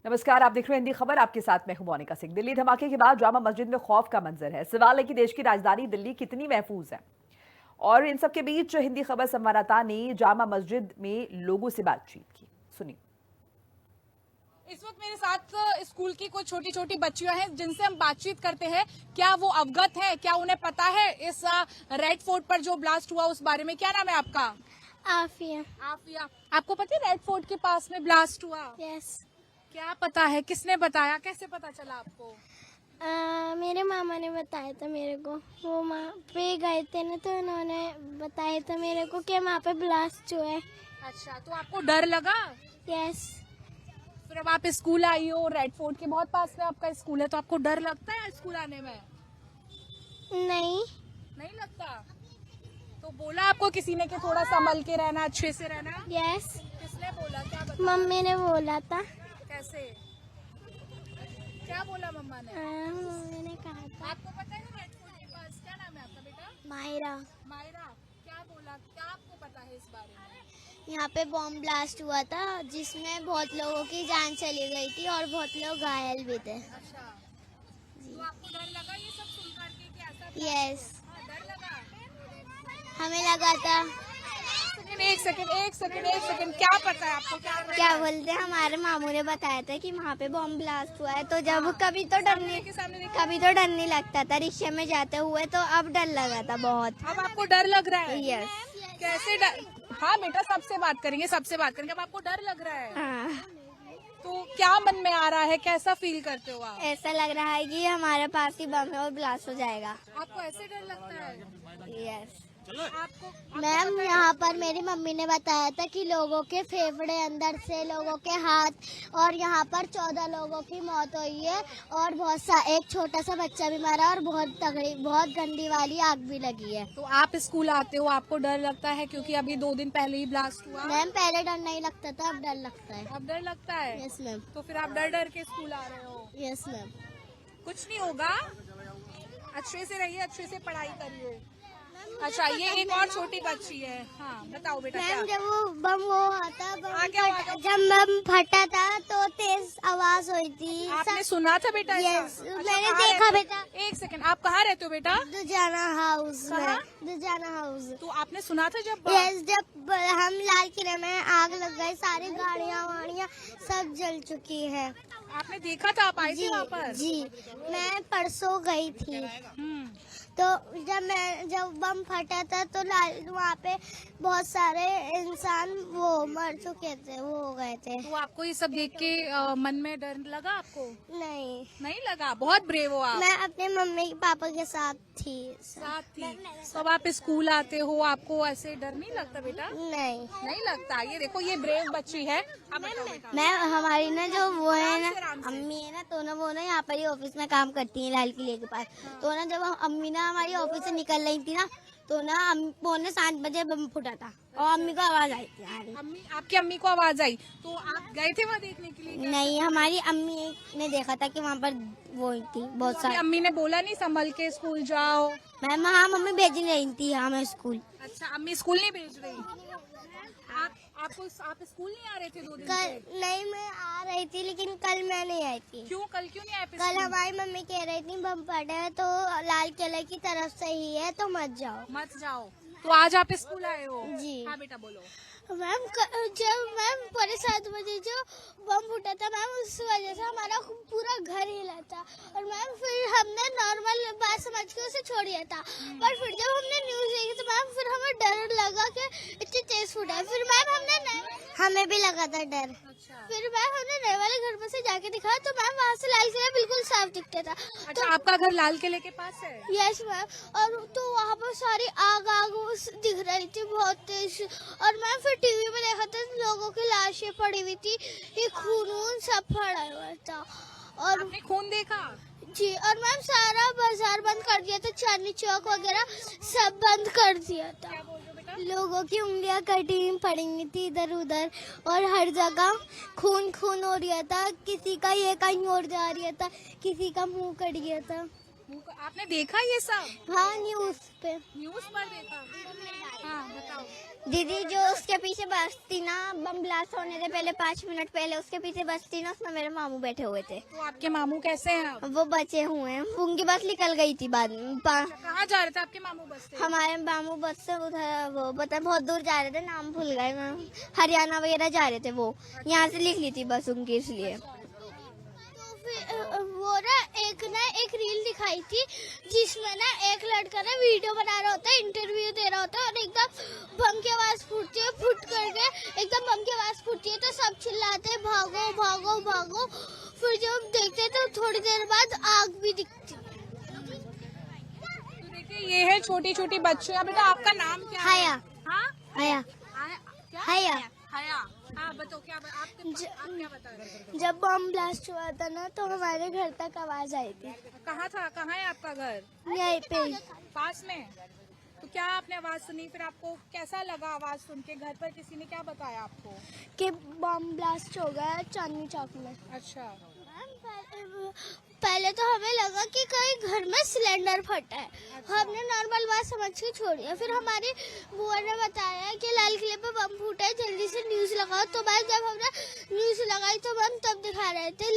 नमस्कार, आप देख रहे हैं हिंदी खबर। आपके साथ मैं हूं मोनिका सिंह। दिल्ली धमाके के बाद जामा मस्जिद में खौफ का मंजर है। सवाल है कि देश की राजधानी दिल्ली कितनी महफूज है। और इन सब के बीच हिंदी खबर संवाददाता ने जामा मस्जिद में लोगों से बातचीत की। सुनिए। इस वक्त मेरे साथ स्कूल की कुछ छोटी छोटी बच्चियां हैं जिनसे हम बातचीत करते हैं। क्या वो अवगत है, क्या उन्हें पता है इस रेड फोर्ट पर जो ब्लास्ट हुआ उस बारे में। क्या नाम है आपका? आफिया। आफिया, आपको पता है रेड फोर्ट के पास में ब्लास्ट हुआ? यस। क्या पता है, किसने बताया, कैसे पता चला आपको? मेरे मामा ने बताया था मेरे को। वो वहाँ पे गए थे ना, तो उन्होंने बताया था मेरे को कि वहाँ पे ब्लास्ट हुआ है। अच्छा, तो आपको डर लगा? यस। फिर अब आप स्कूल आई हो, रेड फोर्ट के बहुत पास में आपका स्कूल है, तो आपको डर लगता है स्कूल आने में? नहीं। नहीं लगता? तो बोला आपको किसी ने कि थोड़ा संभल के रहना, अच्छे से रहना? यस। किसने बोला, क्या बताया? मम्मी ने बोला था। कैसे, क्या बोला मम्मा ने? मम्मी ने कहा था। आपको पता है रेड फोर्ट के पास, क्या नाम है आपका बेटा? मायरा। मायरा, क्या बोला, क्या आपको पता है इस बारे में? यहाँ पे बॉम्ब ब्लास्ट हुआ था जिसमें बहुत लोगों की जान चली गई थी और बहुत लोग घायल भी थे। अच्छा, तो आपको डर लगा ये सब सुन करके कि ऐसा? यस। हाँ, डर लगा? हमें लगा था। एक सेकंड, क्या पता है आपको? क्या बोलते हैं, हमारे मामू ने बताया था कि वहाँ पे बॉम्ब ब्लास्ट हुआ है, तो जब कभी तो डर नहीं लगता था रिक्शे में जाते हुए, तो अब डर लगा था बहुत। अब आपको डर लग रहा है? यस। कैसे डर? हाँ बेटा, सबसे बात करेंगे। अब आपको डर लग रहा है? हाँ। तो क्या मन में आ रहा है, कैसा फील करते हो आप? ऐसा लग रहा है कि हमारे पास ही बम है और ब्लास्ट हो जाएगा। आपको ऐसे डर लगता है? यस। आपको मैम, यहाँ पर मेरी मम्मी ने बताया था कि लोगों के फेफड़े अंदर से, लोगों के हाथ, और यहाँ पर 14 लोगों की मौत हुई है और एक छोटा सा बच्चा भी मरा और बहुत गंदी वाली आग भी लगी है। तो आप स्कूल आते हो, आपको डर लगता है क्योंकि अभी 2 दिन पहले ही ब्लास्ट हुआ? मैम, पहले डर नहीं लगता था, अब डर लगता है। अब डर लगता है? Yes ma'am. तो फिर आप डर डर के स्कूल आ रहे हो? Yes ma'am. कुछ नहीं होगा, अच्छे से रहिए, अच्छे से पढ़ाई करिए। अच्छा, ये एक और छोटी बच्ची है। हाँ, बताओ बेटा। मैम, क्या? जब वो बम क्या हुआ? जब बम फटा था तो तेज आवाज हुई थी। आपने सुना था बेटा ऐसा? यस, अच्छा, मैंने कहाँ देखा रहते हो? बेटा। एक सेकंड, आप कहाँ रहते हो बेटा? दुजाना हाउस में। कहाँ? दुजाना हाउस। तो आपने सुना था जब? यस, जब हम लाल किले में आग लग गई, सारी गाड़ियाँ वाड़ियाँ सब जल चुकी है। आपने देखा था? आप आई थी वहाँ पर? जी, मैं परसों गई थी। तो जब बम फटा था तो वहाँ पे बहुत सारे इंसान वो मर चुके थे, वो हो गए थे। तो आपको ये सब देख के मन में डर लगा आपको? नहीं लगा? बहुत ब्रेव हो आप। मैं अपने मम्मी पापा के साथ थी। तो अब आप स्कूल आते हो, आपको ऐसे डर नहीं लगता बेटा? नहीं लगता। ये देखो, ये ब्रेव बच्ची है। अब बताओ बेटा। मैं, हमारी ना जो वो है ना अम्मी है ना, तो ना वो ना यहाँ पर ही ऑफिस में काम करती है लाल किले के पास। तो ना जब अम्मी ना हमारी ऑफिस से निकल रही थी ना, तो ना 7:15 बम फूटा था और अम्मी को आवाज आई थी। आपकी अम्मी को आवाज आई, तो आप गए थे वहाँ देखने के लिए? नहीं, हमारी अम्मी ने देखा था कि वहाँ पर वो थी बहुत सारी। अम्मी ने बोला नहीं संभल के स्कूल जाओ? मैम, हाँ, मम्मी भेज रही थी हमें स्कूल। अच्छा, अम्मी स्कूल नहीं भेज रही? आप स्कूल नहीं आ रहे थे 2 दिन से? नहीं, मैं आ रही थी लेकिन कल मैं नहीं आई थी। क्यों? कल क्यों नहीं आए? कल हमारी मम्मी कह रही थी बम फटा है तो लाल किले की तरफ से ही है, तो मत जाओ। तो आज आप स्कूल आए हो? जी। हाँ बेटा, बोलो। मैम, जब 7:15 जो बम फूटा था मैम, उस वजह से हमारा पूरा घर हिला था और मैम फिर हमने नॉर्मल बात समझ के उसे छोड़ दिया था। पर फिर जब हमने न्यूज देखी तो मैम फिर हमें डर लगा कि इतनी तेज फूटा है। फिर मैम हमें भी लगा था डर। अच्छा। फिर मैम हमने नए वाले घर में से जाके दिखा तो मैम वहाँ से लाल किला बिल्कुल साफ दिखता था। अच्छा, तो आपका घर लाल किले के पास है? यस मैम, और तो वहाँ पर सारी आग दिख रही थी बहुत तेज। और मैम फिर टीवी में देखा था लोगों की लाशें पड़ी हुई थी, ये खून सब पड़ा हुआ था। और आपने खून देखा? जी, और मैम सारा बाजार बंद कर दिया था, चांदनी चौक वगैरह सब बंद कर दिया था। लोगों की उंगलियां कटी पड़ी हुई थी इधर उधर और हर जगह खून हो रहा था। किसी का ये कहीं और जा रहा था, किसी का मुंह कट गया था। आपने देखा ये सब? हाँ, न्यूज पे। न्यूज पर देखा? हाँ बताओ। दीदी जो उसके पीछे बसती ना, बम ब्लास्ट होने से पहले 5 मिनट पहले उसके पीछे बसती ना, उसमें मेरे मामू बैठे हुए थे। तो आपके मामू कैसे हैं अब? वो बचे हुए हैं, उनकी बस निकल गई थी बाद में। कहाँ जा रहे थे आपके मामू बस से? हमारे मामू बस से उधर वो पता बहुत दूर जा रहे थे, नाम भूल गए मैं, हरियाणा वगैरह जा रहे थे। वो यहाँ से लिख ली थी बस उनकी, इसलिए। वो ना एक रील दिखाई थी जिसमें ना एक लड़का ना वीडियो बना रहा होता है, इंटरव्यू दे रहा होता है, और एकदम बम की आवाज फूटती है, फुट करके एकदम बम की आवाज फूटती है तो सब चिल्लाते हैं भागो भागो भागो। फिर जब देखते हैं तो थोड़ी देर बाद आग भी दिखती। तो देखिए ये है छोटी छोटी बच्चियाँ। बेटा आपका नाम क्या है? हया। हाँ? हया। क्या? हया। हया। हाँ बताओ क्या आप क्या बता रहे थे? जब बम ब्लास्ट हुआ था ना तो हमारे घर तक आवाज आई थी। कहाँ था? कहाँ है आपका घर? यहीं पे ही। पास में? तो क्या आपने आवाज सुनी, फिर आपको कैसा लगा आवाज सुन के? घर पर किसी ने क्या बताया आपको? कि बम ब्लास्ट हो गया चांदनी चौक में। अच्छा। पहले तो हमें लगा कि कहीं घर में सिलेंडर फटा है। हमने नॉर्मल बात समझ के छोड़ी। फिर हमारी बुआ ने बताया कि लाल किले पे बम फूटा है, जल्दी से न्यूज लगाओ। तो मैम जब हमने न्यूज लगाई तो मैम तब दिखा रहे थे,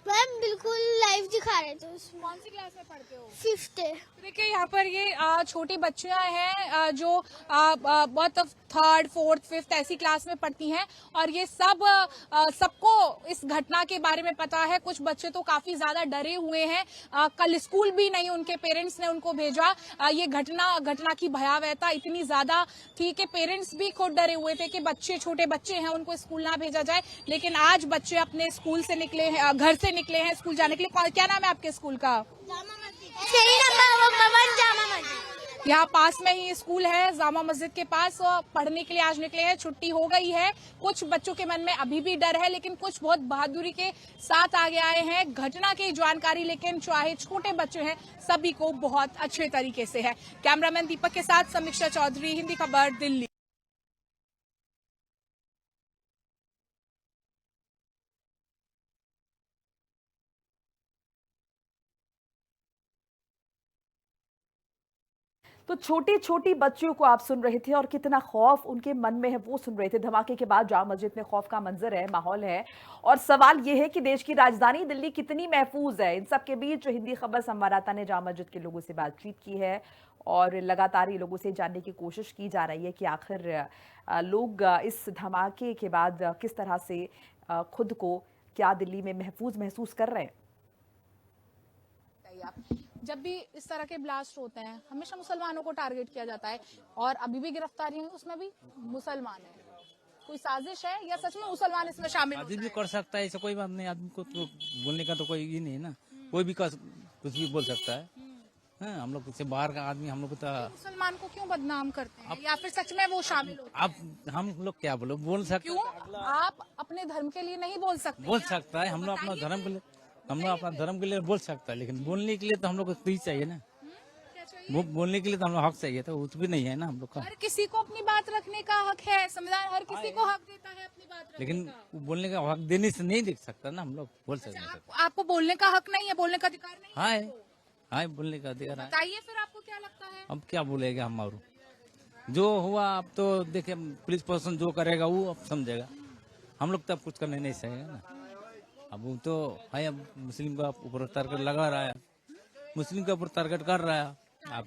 मैम बिल्कुल लाइव दिखा रहे थे उसमें। कौन सी क्लास में पढ़ते हो? 5th। देखिए यहाँ पर ये छोटी बच्चियां हैं जो बहुत 3rd, 4th, 5th ऐसी क्लास में पढ़ती हैं, और ये सबको इस घटना के बारे में पता है। कुछ बच्चे तो काफी ज्यादा डरे हुए हैं। कल स्कूल भी नहीं उनके पेरेंट्स ने उनको भेजा। ये घटना की भयावहता इतनी ज्यादा थी कि पेरेंट्स भी खुद डरे हुए थे कि छोटे बच्चे हैं, उनको स्कूल ना भेजा जाए। लेकिन आज बच्चे अपने स्कूल से निकले हैं, घर से निकले हैं स्कूल जाने के लिए। क्या नाम है आपके स्कूल का? यहाँ पास में ही स्कूल है, जामा मस्जिद के पास। पढ़ने के लिए आज निकले हैं, छुट्टी हो गई है। कुछ बच्चों के मन में अभी भी डर है, लेकिन कुछ बहुत बहादुरी के साथ आगे आए हैं। घटना की जानकारी लेकिन चाहे छोटे बच्चे हैं, सभी को बहुत अच्छे तरीके से है। कैमरामैन दीपक के साथ समीक्षा चौधरी, हिंदी खबर, दिल्ली। तो छोटी छोटी बच्चियों को आप सुन रहे थे और कितना खौफ उनके मन में है वो सुन रहे थे। धमाके के बाद जामा मस्जिद में खौफ का मंजर है, माहौल है, और सवाल यह है कि देश की राजधानी दिल्ली कितनी महफूज है। इन सब के बीच हिंदी खबर संवाददाता ने जामा मस्जिद के लोगों से बातचीत की है और लगातार ये लोगों से जानने की कोशिश की जा रही है कि आखिर लोग इस धमाके के बाद किस तरह से खुद को क्या दिल्ली में महसूस कर रहे हैं। जब भी इस तरह के ब्लास्ट होते हैं हमेशा मुसलमानों को टारगेट किया जाता है, और अभी भी गिरफ्तारी हुई उसमें भी मुसलमान है। कोई साजिश है या सच में मुसलमान इसमें शामिल? आदमी भी कर सकता है, ऐसा कोई बात नहीं। आदमी को तो बोलने का तो कोई ये नहीं है ना, कोई भी कुछ भी बोल सकता है। हाँ, हम लोग से बाहर का आदमी हम लोग तो मुसलमान को क्यों बदनाम करते हैं, या फिर सच में वो शामिल होते हैं? अब हम लोग क्या बोल सकते? क्यों आप अपने धर्म के लिए नहीं बोल सकते? बोल सकता है, हम लोग अपना धर्म के लिए, हम लोग अपना धर्म के लिए बोल सकता है, लेकिन बोलने के लिए तो हम लोग को तो ही चाहिए ना। वो बोलने के लिए तो हम लोग हक चाहिए, तो वो भी नहीं है ना हम लोग का। हर किसी को अपनी बात रखने का हक है, संविधान हर किसी को हक देता है अपनी बात रखने लेकिन का। बोलने का हक देने से नहीं देख सकता ना, हम लोग बोल सकते हैं। आपको बोलने का हक नहीं है, बोलने का अधिकार नहीं है? हाँ हाँ, बोलने का अधिकार है। बताइए फिर आपको क्या लगता है? अब क्या बोलेगा हमारू, जो हुआ अब तो देखिए पुलिस प्रशासन जो करेगा वो अब समझेगा, हम लोग तो अब कुछ करने नहीं सकेगा ना। अब वो तो है, अब मुस्लिम का ऊपर टारगेट लगा रहा है, मुस्लिम के ऊपर टारगेट कर रहा है। अब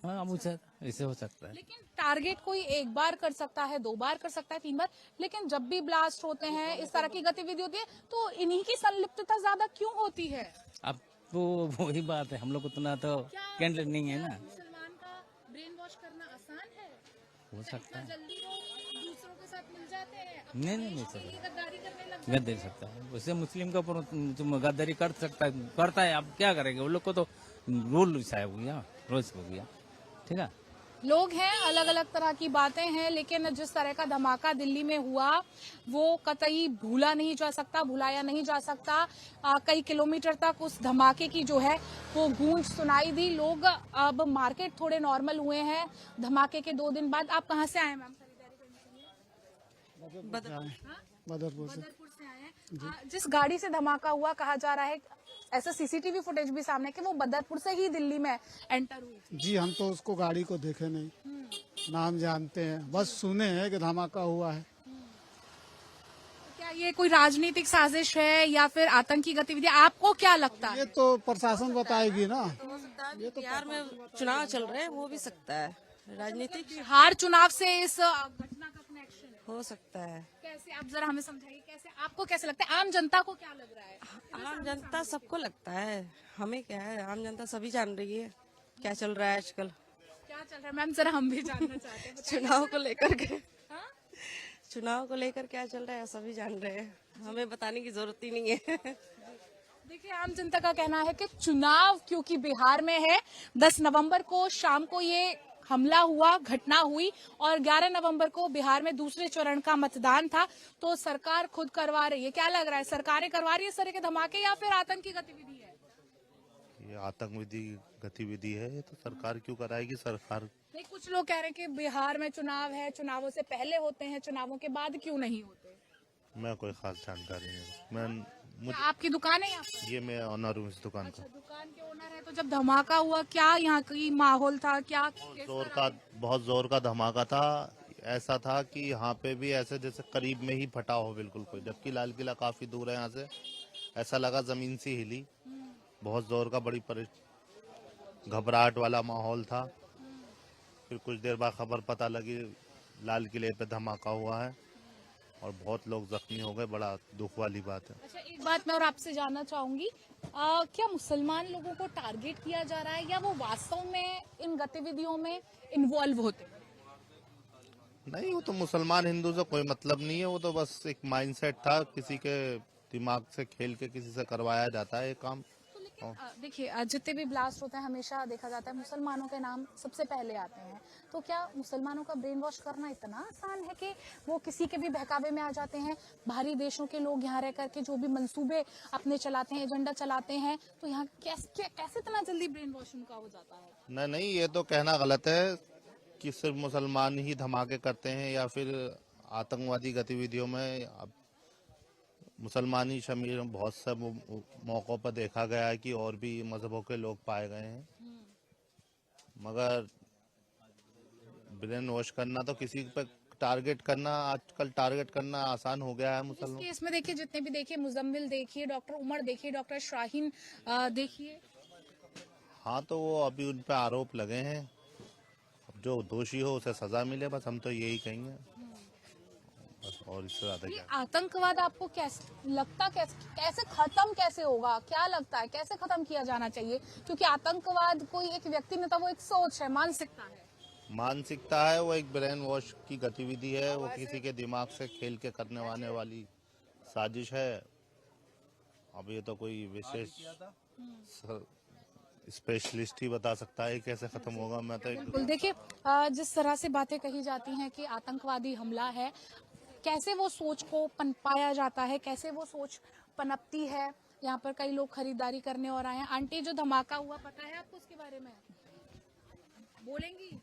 हाँ, अब ऐसे हो सकता है। लेकिन टारगेट कोई एक बार कर सकता है, 2 बार कर सकता है, 3 बार, लेकिन जब भी ब्लास्ट होते हैं, इस तरह की गतिविधि होती है, तो इन्हीं की संलिप्तता ज्यादा क्यों होती है? अब तो वही बात है, हम लोग उतना तो कैंडिडेट नहीं है ना। मुसलमान का ब्रेन वॉश करना आसान है? हो सकता है, जल्दी वो दूसरों के साथ मिल जाते हैं, नहीं सर, गद्दारी करने लग गद्दारी दे सकता है। वैसे मुस्लिम के ऊपर गद्दारी कर सकता है, करता है। अब क्या करेंगे, वो लोग को तो रोल हो गया, रोज हो गया, ठीक है। लोग हैं, अलग अलग तरह की बातें हैं, लेकिन जिस तरह का धमाका दिल्ली में हुआ वो कतई भूला नहीं जा सकता, भुलाया नहीं जा सकता। कई किलोमीटर तक उस धमाके की जो है वो गूंज सुनाई दी। लोग अब मार्केट थोड़े नॉर्मल हुए हैं धमाके के 2 दिन बाद। आप कहाँ से आए मैम खरीदारी करने के लिए? बदरपुर से आए हैं। जिस गाड़ी से धमाका हुआ, कहा जा रहा है, ऐसा सीसीटीवी फुटेज भी सामने है कि वो बदरपुर से ही दिल्ली में एंटर हुई थी। जी हम तो उसको गाड़ी को देखे नहीं, नाम जानते हैं, बस सुने हैं कि धमाका हुआ है। क्या ये कोई राजनीतिक साजिश है या फिर आतंकी गतिविधि, आपको क्या लगता है? ये तो प्रशासन बताएगी ना। हो सकता है बिहार में चुनाव चल रहे हैं, हो भी सकता है राजनीतिक बिहार चुनाव से इस घटना का कनेक्शन है? हो सकता है। कैसे, आप जरा हमें समझाइए, कैसे, आपको कैसे लगता है, आम जनता को क्या लग रहा है? आम जनता सबको लगता है, हमें क्या है, आम जनता सभी जान रही है क्या चल रहा है आजकल क्या चल रहा है मैम, जरा हम भी जानना चाहते हैं। चुनाव को लेकर के। हाँ? चुनाव को लेकर क्या चल रहा है सभी जान रहे हैं, हमें बताने की जरूरत ही नहीं है। देखिए, आम जनता का कहना है कि चुनाव क्योंकि बिहार में है, 10 नवंबर को शाम को ये हमला हुआ, घटना हुई और 11 नवंबर को बिहार में दूसरे चरण का मतदान था, तो सरकार खुद करवा रही है। क्या लग रहा है, सरकारें करवा रही है इस तरह के धमाके या फिर आतंकी गतिविधि है? ये आतंकवादी गतिविधि है, ये तो सरकार क्यों कराएगी? सरकार नहीं, कुछ लोग कह रहे हैं कि बिहार में चुनाव है, चुनावों से पहले होते हैं, चुनावों के बाद क्यों नहीं होते? मैं कोई खास जानकारी नहीं। क्या आपकी दुकान है यहाँ पे? ये मैं ऑनर हूँ इस दुकान का। दुकान के ओनर है, तो जब धमाका हुआ क्या यहाँ की माहौल था, क्या बहुत जोर का धमाका था। ऐसा था कि यहाँ पे भी ऐसे जैसे करीब में ही फटा हो बिल्कुल कोई, जबकि लाल किला काफी दूर है यहाँ से। ऐसा लगा जमीन सी हिली, बहुत जोर का, बड़ी घबराहट वाला माहौल था। फिर कुछ देर बाद खबर पता लगी लाल किले पे धमाका हुआ है और बहुत लोग जख्मी हो गए, बड़ा दुख वाली बात है। अच्छा, एक बात मैं और आपसे जानना चाहूंगी, क्या मुसलमान लोगों को टारगेट किया जा रहा है या वो वास्तव में इन गतिविधियों में इन्वॉल्व होते हैं? नहीं, वो तो मुसलमान हिंदू से कोई मतलब नहीं है, वो तो बस एक माइंडसेट था, किसी के दिमाग से खेल के किसी से करवाया जाता है ये काम। देखिए, जितने भी ब्लास्ट होते हैं हमेशा देखा जाता है मुसलमानों के नाम सबसे पहले आते हैं, तो क्या मुसलमानों का ब्रेन वॉश करना इतना आसान है कि वो किसी के भी बहकावे में आ जाते हैं? बाहरी देशों के लोग यहाँ रह करके जो भी मंसूबे अपने चलाते हैं, एजेंडा चलाते हैं, तो यहाँ कैसे इतना जल्दी ब्रेन वॉश उनका हो जाता है? नहीं, ये तो कहना गलत है कि सिर्फ मुसलमान ही धमाके करते हैं या फिर आतंकवादी गतिविधियों में। अब मुसलमानी शमीर बहुत से मौकों पर देखा गया है कि और भी मजहबों के लोग पाए गए हैं, मगर ब्रेन वॉश करना तो किसी पे टारगेट करना, आजकल टारगेट करना आसान हो गया है इस मुसलमान। केस में देखिए, जितने भी देखिए, मुजम्मिल देखिए, डॉक्टर उमर देखिए, डॉक्टर शाहीन देखिए। हाँ, तो वो अभी उन पे आरोप लगे हैं, अब जो दोषी हो उसे सजा मिले, बस हम तो यही कहेंगे, बस और इससे ज्यादा ये क्या। आतंकवाद आपको कैसे लगता, कैसे खत्म कैसे होगा, क्या लगता है कैसे खत्म किया जाना चाहिए? क्योंकि आतंकवाद कोई एक व्यक्ति नहीं था, वो एक सोच है, मानसिकता है। मानसिकता है, वो एक ब्रेन वॉश की गतिविधि है, वो किसी के दिमाग से खेल के करने वाले वाली साजिश है। अब ये तो कोई विशेष स्पेशलिस्ट ही बता सकता है कैसे खत्म होगा। मैं तो बिल्कुल, देखिए, जिस तरह से बातें कही जाती हैं कि आतंकवादी हमला है, कैसे वो सोच को पनपाया जाता है, कैसे वो सोच पनपती है। यहाँ पर कई लोग खरीदारी करने और आए हैं। आंटी, जो धमाका हुआ, पता है आपको उसके बारे में? बोलेंगी?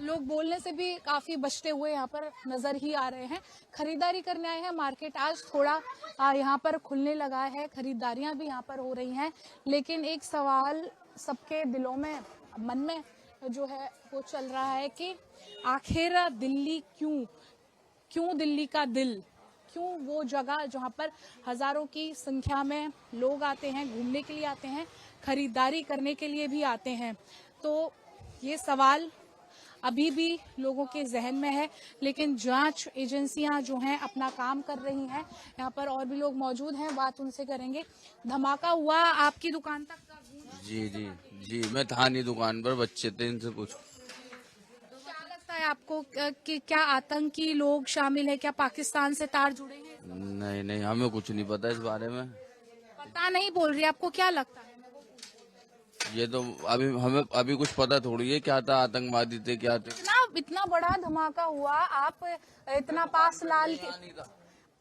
लोग बोलने से भी काफी बचते हुए यहाँ पर नजर ही आ रहे हैं। खरीदारी करने आए हैं, मार्केट आज थोड़ा यहाँ पर खुलने लगा है, खरीदारियां भी यहाँ पर हो रही हैं, लेकिन एक सवाल सबके दिलों में, मन में जो है वो चल रहा है कि आखिर दिल्ली क्यों दिल्ली का दिल, क्यों वो जगह जहाँ पर हजारों की संख्या में लोग आते हैं, घूमने के लिए आते हैं, खरीदारी करने के लिए भी आते हैं। तो ये सवाल अभी भी लोगों के जहन में है, लेकिन जांच एजेंसियां जो हैं अपना काम कर रही हैं। यहाँ पर और भी लोग मौजूद हैं, बात उनसे करेंगे। धमाका हुआ आपकी दुकान तक का? जी, मैं था नहीं दुकान पर, बच्चे थे, इनसे पूछो। क्या लगता है आपको कि क्या आतंकी लोग शामिल है, क्या पाकिस्तान से तार जुड़े हैं? नहीं, हमें कुछ नहीं पता इस बारे में। पता नहीं बोल रही, आपको क्या लगता है? ये तो हमें अभी कुछ पता थोड़ी है क्या था, आतंकवादी थे क्या थे। इतना बड़ा धमाका हुआ, आप इतना पास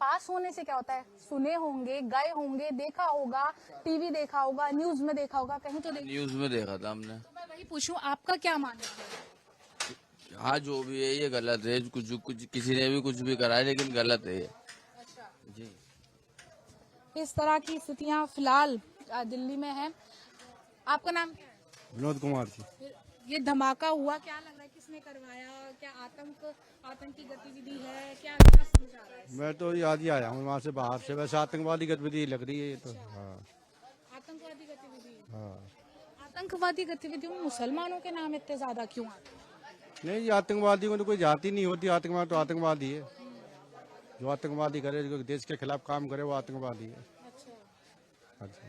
पास होने से क्या होता है? सुने होंगे, गए होंगे, देखा होगा, टीवी देखा होगा, न्यूज में देखा होगा, कहीं तो न्यूज में देखा था हमने। तो मैं वही पूछूं, आपका क्या मानना है? हाँ, जो भी है ये गलत है, कुछ किसी ने भी कुछ भी करा है, लेकिन गलत है ये। अच्छा, जी, इस तरह की स्थितियां फिलहाल दिल्ली में है। आपका नाम क्या है? विनोद कुमार जी। ये धमाका हुआ, क्या लग रहा है किसने करवाया? क्या आतंकी गतिविधि है? क्या समझा रहा है? मैं तो आज ही आया हूँ वहाँ से बाहर से, वैसे आतंकवादी गतिविधि लग रही है ये तो। हाँ आतंकवादी गतिविधि। हाँ। आतंकवादी गतिविधियों में मुसलमानों के नाम इतने ज्यादा क्यों आते हैं? नहीं, ये आतंकवादी को तो कोई जाति नहीं होती, आतंकवाद तो आतंकवादी है। जो आतंकवादी करे, जो देश के खिलाफ काम करे, वो आतंकवादी है। अच्छा।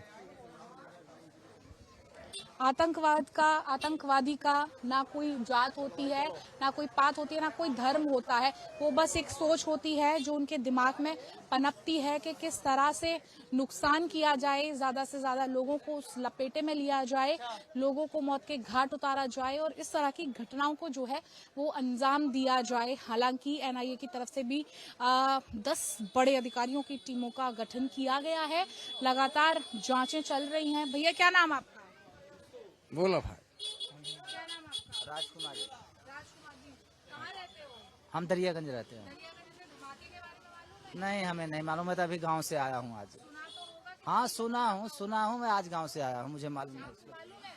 आतंकवादी का ना कोई जात होती है, ना कोई पात होती है, ना कोई धर्म होता है। वो बस एक सोच होती है जो उनके दिमाग में पनपती है कि किस तरह से नुकसान किया जाए, ज्यादा से ज्यादा लोगों को उस लपेटे में लिया जाए, लोगों को मौत के घाट उतारा जाए और इस तरह की घटनाओं को जो है वो अंजाम दिया जाए। हालांकि एनआईए की तरफ से भी 10 बड़े अधिकारियों की टीमों का गठन किया गया है। लगातार जांचें चल रही हैं। भैया क्या नाम आपका? बोलो भाई। क्या नाम आपका? राजकुमार जी। राजकुमार जी, कहाँ रहते हो? हम दरियागंज रहते हैं। दरियागंज में धमाके के बारे में मालूम है? नहीं, हमें नहीं मालूम है, तो अभी गांव से आया हूँ आज। सुना तो होगा कि हाँ सुना हूँ, मैं आज गांव से आया हूँ, मुझे मालूम नहीं। मालूम है?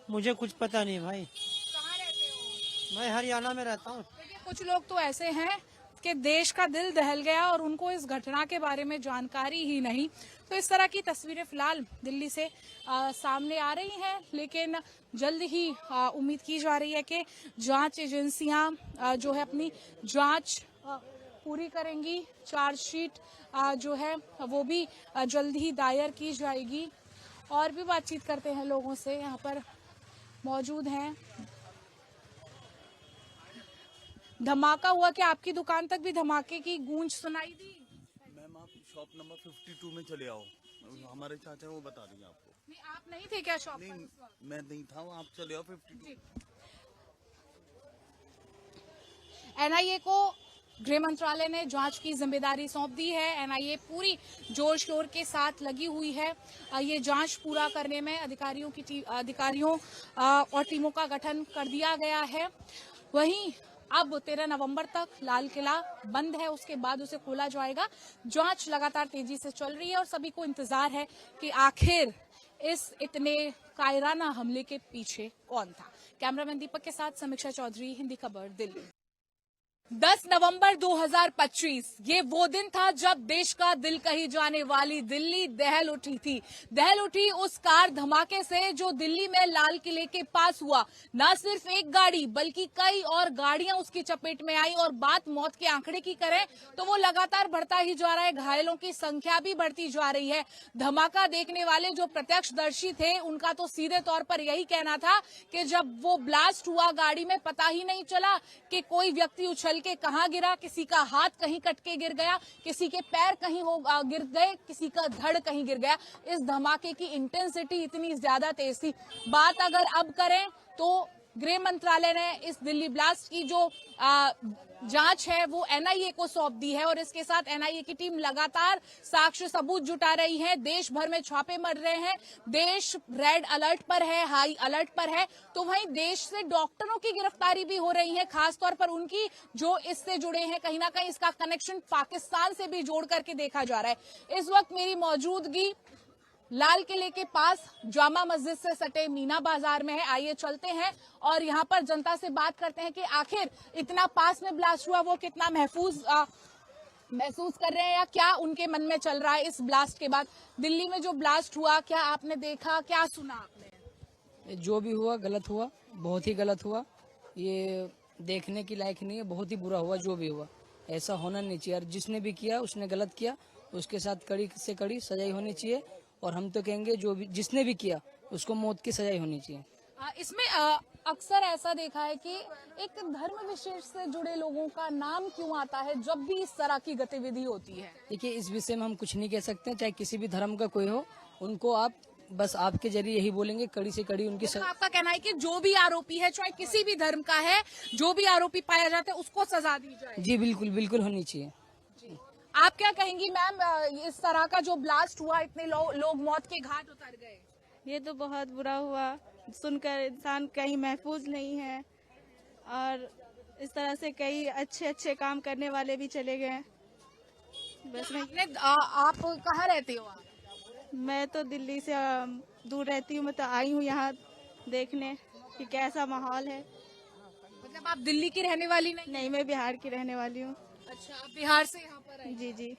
मुझे कुछ पता नहीं भाई, कहाँ रहते हो? मैं हरियाणा में रहता हूँ। देखिए, कुछ लोग तो ऐसे हैं कि देश का दिल दहल गया और उनको इस घटना के बारे में जानकारी ही नहीं। तो इस तरह की तस्वीरें फिलहाल दिल्ली से सामने आ रही हैं, लेकिन जल्द ही उम्मीद की जा रही है कि जांच एजेंसियां जो है अपनी जांच पूरी करेंगी। चार्जशीट जो है वो भी जल्द ही दायर की जाएगी। और भी बातचीत करते हैं लोगों से, यहाँ पर मौजूद हैं। धमाका हुआ कि आपकी दुकान तक भी धमाके की गूंज सुनाई दी? मैम, आप शॉप नंबर 52 में चले आओ, हमारे चाचा वो बता देंगे आपको। नहीं, आप नहीं थे क्या शॉप पर नहीं, उस वक्त? मैं नहीं था, आप चले आओ 52। एनआईए को गृह मंत्रालय ने जांच की जिम्मेदारी सौंप दी है। एनआईए पूरी जोर शोर के साथ लगी हुई है। ये जांच पूरा करने में अधिकारियों और टीमों का गठन कर दिया गया है। वहीं अब 13 नवंबर तक लाल किला बंद है, उसके बाद उसे खोला जाएगा। जांच लगातार तेजी से चल रही है और सभी को इंतजार है कि आखिर इस इतने कायराना हमले के पीछे कौन था। कैमरामैन दीपक के साथ समीक्षा चौधरी, हिंदी खबर, दिल्ली। 10 नवंबर 2025 ये वो दिन था जब देश का दिल कही जाने वाली दिल्ली दहल उठी थी। दहल उठी उस कार धमाके से जो दिल्ली में लाल किले के पास हुआ। न सिर्फ एक गाड़ी बल्कि कई और गाड़ियां उसकी चपेट में आई और बात मौत के आंकड़े की करें तो वो लगातार बढ़ता ही जा रहा है। घायलों की संख्या भी बढ़ती जा रही है। धमाका देखने वाले जो प्रत्यक्षदर्शी थे उनका तो सीधे तौर पर यही कहना था कि जब वो ब्लास्ट हुआ गाड़ी में पता ही नहीं चला कि कोई व्यक्ति उछल के कहां गिरा, किसी का हाथ कहीं कट के गिर गया, किसी के पैर कहीं गिर गए, किसी का धड़ कहीं गिर गया। इस धमाके की इंटेंसिटी इतनी ज्यादा तेज थी। बात अगर अब करें तो गृह मंत्रालय ने इस दिल्ली ब्लास्ट की जो जांच है वो एनआईए को सौंप दी है और इसके साथ एनआईए की टीम लगातार साक्ष्य सबूत जुटा रही है। देश भर में छापे मर रहे हैं। देश रेड अलर्ट पर है, हाई अलर्ट पर है। तो वहीं देश से डॉक्टरों की गिरफ्तारी भी हो रही है, खासतौर पर उनकी जो इससे जुड़े हैं। कहीं ना कहीं इसका कनेक्शन पाकिस्तान से भी जोड़ करके देखा जा रहा है। इस वक्त मेरी मौजूदगी लाल किले के पास जामा मस्जिद से सटे मीना बाजार में है। आइए चलते हैं और यहाँ पर जनता से बात करते हैं कि आखिर इतना पास में ब्लास्ट हुआ वो कितना महसूस कर रहे हैं या क्या उनके मन में चल रहा है इस ब्लास्ट के बाद। दिल्ली में जो ब्लास्ट हुआ, क्या आपने देखा, क्या सुना आपने? जो भी हुआ गलत हुआ, बहुत ही गलत हुआ। ये देखने की लायक नहीं है, बहुत ही बुरा हुआ जो भी हुआ। ऐसा होना नहीं चाहिए। जिसने भी किया उसने गलत किया, उसके साथ कड़ी से कड़ी सजाई होनी चाहिए। और हम तो कहेंगे जो भी जिसने भी किया उसको मौत की सजाई होनी चाहिए। इसमें अक्सर ऐसा देखा है कि एक धर्म विशेष से जुड़े लोगों का नाम क्यों आता है जब भी इस तरह की गतिविधि होती है? देखिए, इस विषय में हम कुछ नहीं कह सकते, चाहे किसी भी धर्म का कोई हो। उनको आप बस आपके जरिए यही बोलेंगे, कड़ी से कड़ी उनकी आपका कहना है कि जो भी आरोपी है, चाहे किसी भी धर्म का है, जो भी आरोपी पाया जाता है उसको सजा दी जाए? जी बिल्कुल, बिल्कुल होनी चाहिए। आप क्या कहेंगी मैम, इस तरह का जो ब्लास्ट हुआ, इतने लोग मौत के घाट उतर गए? ये तो बहुत बुरा हुआ, सुनकर इंसान कहीं महफूज नहीं है। और इस तरह से कई अच्छे अच्छे काम करने वाले भी चले गए। बस मैं आप कहाँ रहते हो आप? मैं तो दिल्ली से दूर रहती हूँ। मैं तो आई हूँ यहाँ देखने कि कैसा माहौल है। मतलब आप दिल्ली की रहने वाली नहीं? नहीं, मैं बिहार की रहने वाली हूँ। अच्छा, आप बिहार से यहाँ पर आए? जी जी।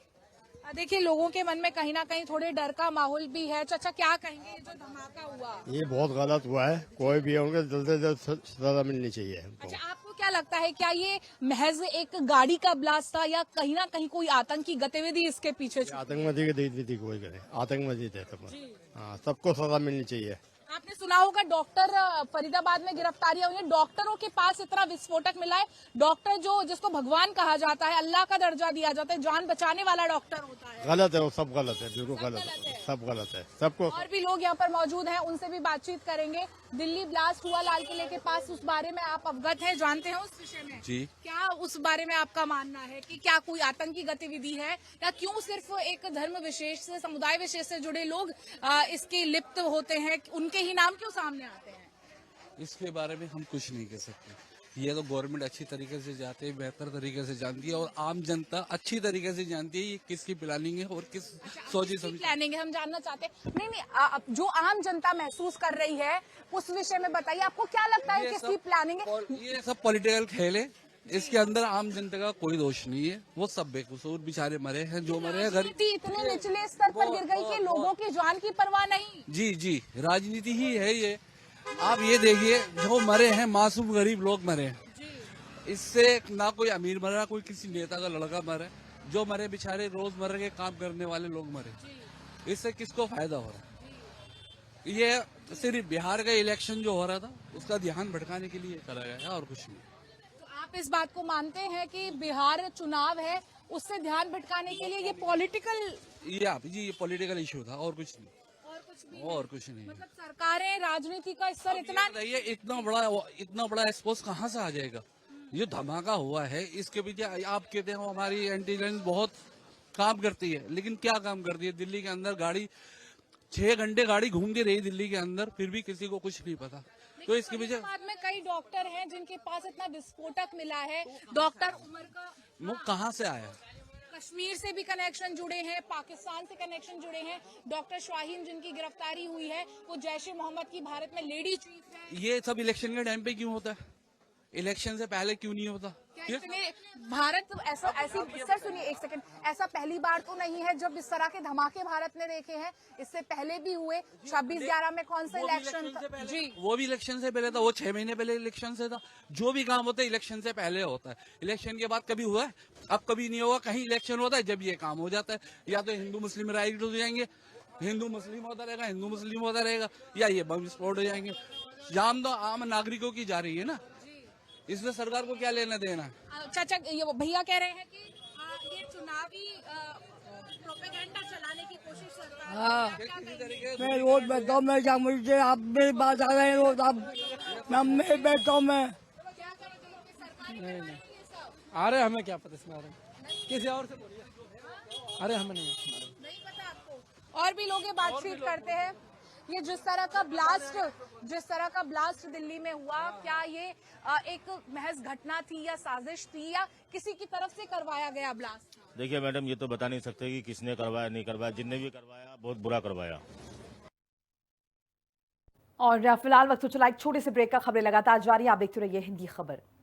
देखिए, लोगों के मन में कहीं ना कहीं थोड़े डर का माहौल भी है। चाचा क्या कहेंगे, ये जो धमाका हुआ? ये बहुत गलत हुआ है, कोई भी उनके जल्द से जल्द सजा मिलनी चाहिए हमको। अच्छा, आपको क्या लगता है, क्या ये महज एक गाड़ी का ब्लास्ट था या कहीं ना कहीं कोई आतंकी गतिविधि इसके पीछे छुपी? आतंकवादी की कोई करे, आतंकवादी थे सब। हाँ, सबको सजा मिलनी चाहिए। आपने सुना होगा डॉक्टर फरीदाबाद में गिरफ्तारियां हुई है। डॉक्टरों के पास इतना विस्फोटक मिला है। डॉक्टर जिसको भगवान कहा जाता है, अल्लाह का दर्जा दिया जाता है, जान बचाने वाला डॉक्टर होता है। गलत है, वो सब गलत है, बिल्कुल गलत है, सब गलत है, सबको। और भी लोग यहाँ पर मौजूद हैं, उनसे भी बातचीत करेंगे। दिल्ली ब्लास्ट हुआ लाल किले के पास, उस बारे में आप अवगत हैं, जानते हैं उस विषय में? जी। क्या उस बारे में आपका मानना है कि क्या कोई आतंकी गतिविधि है या क्यों सिर्फ एक धर्म विशेष से, समुदाय विशेष से जुड़े लोग इसके लिप्त होते हैं, उनके ही नाम क्यों सामने आते हैं? इसके बारे में हम कुछ नहीं कह सकते। ये तो गवर्नमेंट अच्छी तरीके से जाते हैं, बेहतर तरीके से जानती है, और आम जनता अच्छी तरीके से जानती है ये किसकी प्लानिंग है और किस सोची समझी प्लानिंग है, हम जानना चाहते हैं। नहीं, जो आम जनता महसूस कर रही है उस विषय में बताइए, आपको क्या लगता है किसकी प्लानिंग है? ये सब पॉलिटिकल खेल है, इसके अंदर आम जनता का कोई दोष नहीं है। वो सब बेकसूर बेचारे मरे हैं, जो मरे हैं। राजनीति इतने निचले स्तर पर गिर गई कि लोगों की जान की परवाह नहीं। जी जी, राजनीति ही है ये। आप ये देखिए, जो मरे हैं मासूम गरीब लोग मरे हैं। इससे ना कोई अमीर मरा, कोई किसी नेता का लड़का मरे, जो मरे बेचारे रोजमर्रा के काम करने वाले लोग मरे। इससे किसको फायदा हो रहा है? ये सिर्फ बिहार का इलेक्शन जो हो रहा था उसका ध्यान भटकाने के लिए करा गया है, और कुछ नहीं। तो आप इस बात को मानते हैं कि बिहार चुनाव है, उससे ध्यान भटकाने के लिए ये पॉलिटिकल, ये पॉलिटिकल इशू था, और कुछ नहीं, और कुछ नहीं। मतलब सरकारें, राजनीति का स्तर इतना बड़ा एक्सपोज कहाँ से आ जाएगा? ये धमाका हुआ है, इसके पीछे आप कहते हो हमारी इंटेलिजेंस बहुत काम करती है, लेकिन क्या काम करती है? दिल्ली के अंदर गाड़ी 6 घंटे गाड़ी घूमती रही दिल्ली के अंदर, फिर भी किसी को कुछ नहीं पता। तो इसके पीछे में कई डॉक्टर हैं जिनके पास इतना विस्फोटक मिला है। डॉक्टर उमर का वो कहाँ से आया? कश्मीर से भी कनेक्शन जुड़े हैं, पाकिस्तान से कनेक्शन जुड़े हैं। डॉक्टर शाहीन जिनकी गिरफ्तारी हुई है, वो जैश ए मोहम्मद की भारत में लेडी चीफ है। ये सब इलेक्शन के टाइम पे क्यों होता है? इलेक्शन से पहले क्यों नहीं होता? भारत सर सुनिए एक सेकंड, ऐसा पहली बार तो नहीं है जब इस तरह के धमाके भारत ने देखे हैं। इससे पहले भी हुए। 26/11 में कौन सा इलेक्शन था? जी, वो भी इलेक्शन से पहले था, वो 6 महीने पहले इलेक्शन से था। जो भी काम होता है इलेक्शन से पहले होता है। इलेक्शन के बाद कभी हुआ है? अब कभी नहीं होगा। कहीं इलेक्शन होता है जब ये काम हो जाता है, या तो हिंदू मुस्लिम राइट हो जाएंगे, हिंदू मुस्लिम होता रहेगा, या ये बम विस्फोट हो जाएंगे। जान तो आम नागरिकों की जा रही है ना, इसमें सरकार को क्या लेना देना? चाचा, ये भैया कह रहे हैं कि ये चुनावी प्रोपेगेंडा चलाने की कोशिश सरकार। मैं रोज बैठता हूँ, मैं क्या मुझे आप मेरी बात आ रहे हैं रोज, आप मैं बैठता हूँ। मैं नहीं अरे हमें क्या पता इसमें, किसी और से बोलिए। अरे हमें नहीं पता आपको। और भी लोग ये बातचीत करते हैं। ये जिस तरह का ब्लास्ट दिल्ली में हुआ, क्या ये एक महज घटना थी या साजिश थी या किसी की तरफ से करवाया गया ब्लास्ट? देखिए मैडम, ये तो बता नहीं सकते कि किसने करवाया नहीं करवाया। जिनने भी करवाया बहुत बुरा करवाया। और फिलहाल वक्त तो चला एक छोटे से ब्रेक का। खबरें लगातार जारी, आप देखते रहिए हिंदी खबर।